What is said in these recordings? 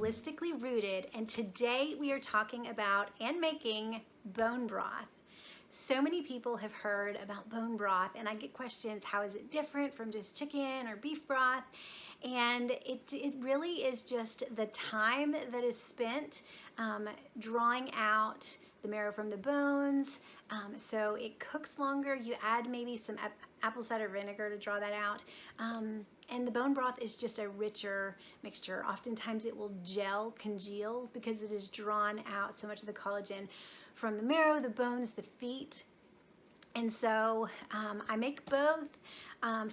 Holistically Rooted, and today we are talking about and making bone broth. So many people have heard about bone broth, and I get questions, how is it different from just chicken or beef broth? And it really is just the time that is spent drawing out the marrow from the bones. So it cooks longer. You add maybe some apple cider vinegar to draw that out. And the bone broth is just a richer mixture. Oftentimes it will congeal, because it is drawn out so much of the collagen from the marrow, the bones, the feet. And so I make both.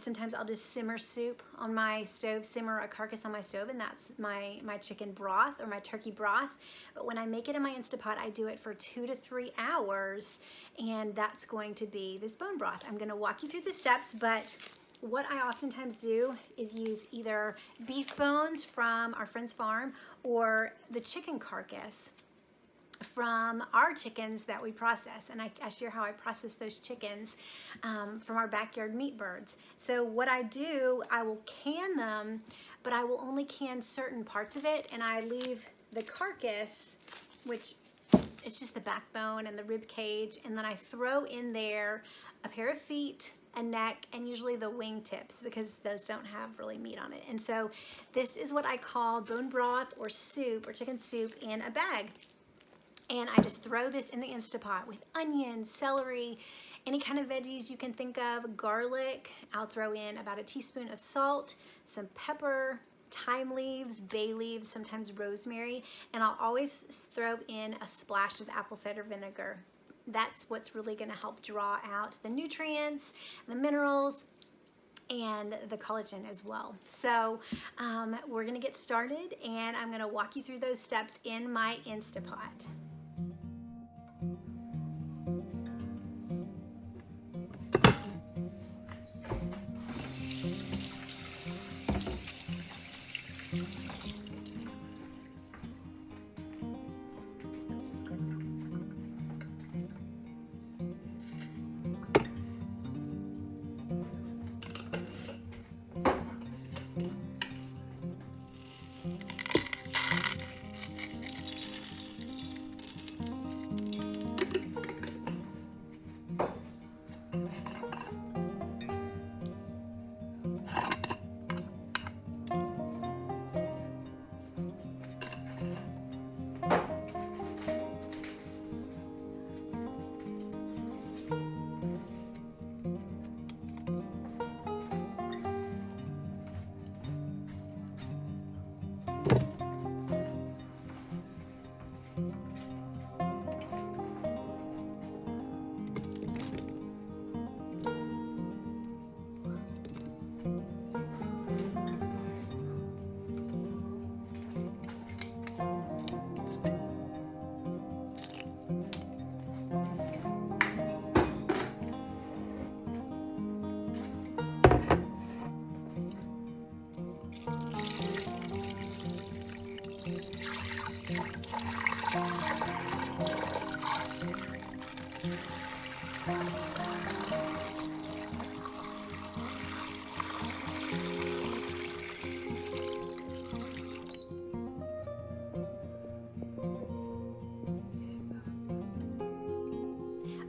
Sometimes I'll just simmer soup on my stove, simmer a carcass on my stove, and that's my chicken broth or my turkey broth. But when I make it in my Instantpot, I do it for 2 to 3 hours, and that's going to be this bone broth. I'm gonna walk you through the steps, but what I oftentimes do is use either beef bones from our friend's farm or the chicken carcass from our chickens that we process. And I share how I process those chickens from our backyard meat birds. So what I do, I will can them, but I will only can certain parts of it, and I leave the carcass, which it's just the backbone and the rib cage, and then I throw in there a pair of feet, a neck, and usually the wing tips, because those don't have really meat on it. And so this is what I call bone broth or soup or chicken soup in a bag. And I just throw this in the Instantpot with onions, celery, any kind of veggies you can think of, garlic. I'll throw in about a teaspoon of salt, some pepper, thyme leaves, bay leaves, sometimes rosemary, and I'll always throw in a splash of apple cider vinegar. That's what's really gonna help draw out the nutrients, the minerals, and the collagen as well. So we're gonna get started, and I'm gonna walk you through those steps in my Instantpot.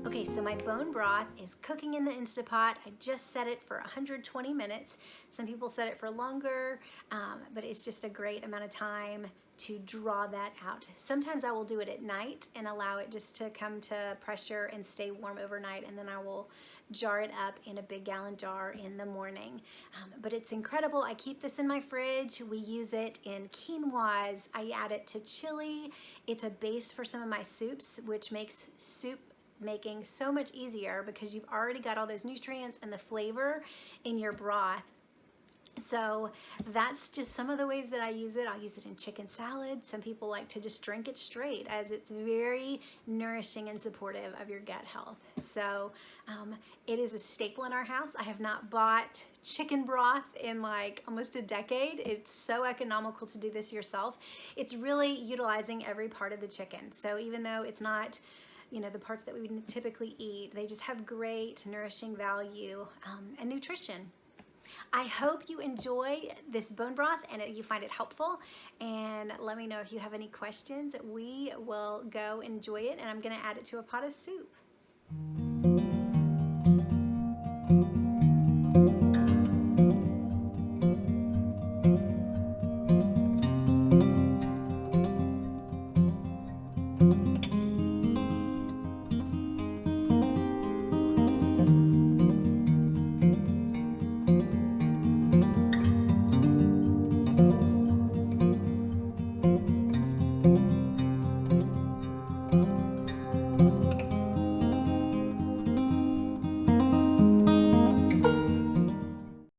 Okay, so my bone broth is cooking in the Instantpot. I just set it for 120 minutes. Some people set it for longer, but it's just a great amount of time to draw that out. Sometimes I will do it at night and allow it just to come to pressure and stay warm overnight, and then I will jar it up in a big gallon jar in the morning. But it's incredible. I keep this in my fridge. We use it in quinoas. I add it to chili. It's a base for some of my soups, which makes soup making so much easier because you've already got all those nutrients and the flavor in your broth. So that's just some of the ways that I use it. I'll use it in chicken salad. Some people like to just drink it straight, as it's very nourishing and supportive of your gut health. So it is a staple in our house. I have not bought chicken broth in like almost a decade. It's so economical to do this yourself. It's really utilizing every part of the chicken. So even though it's not, you know, the parts that we would typically eat, they just have great nourishing value and nutrition. I hope you enjoy this bone broth and you find it helpful. And let me know if you have any questions. We will go enjoy it, and I'm going to add it to a pot of soup.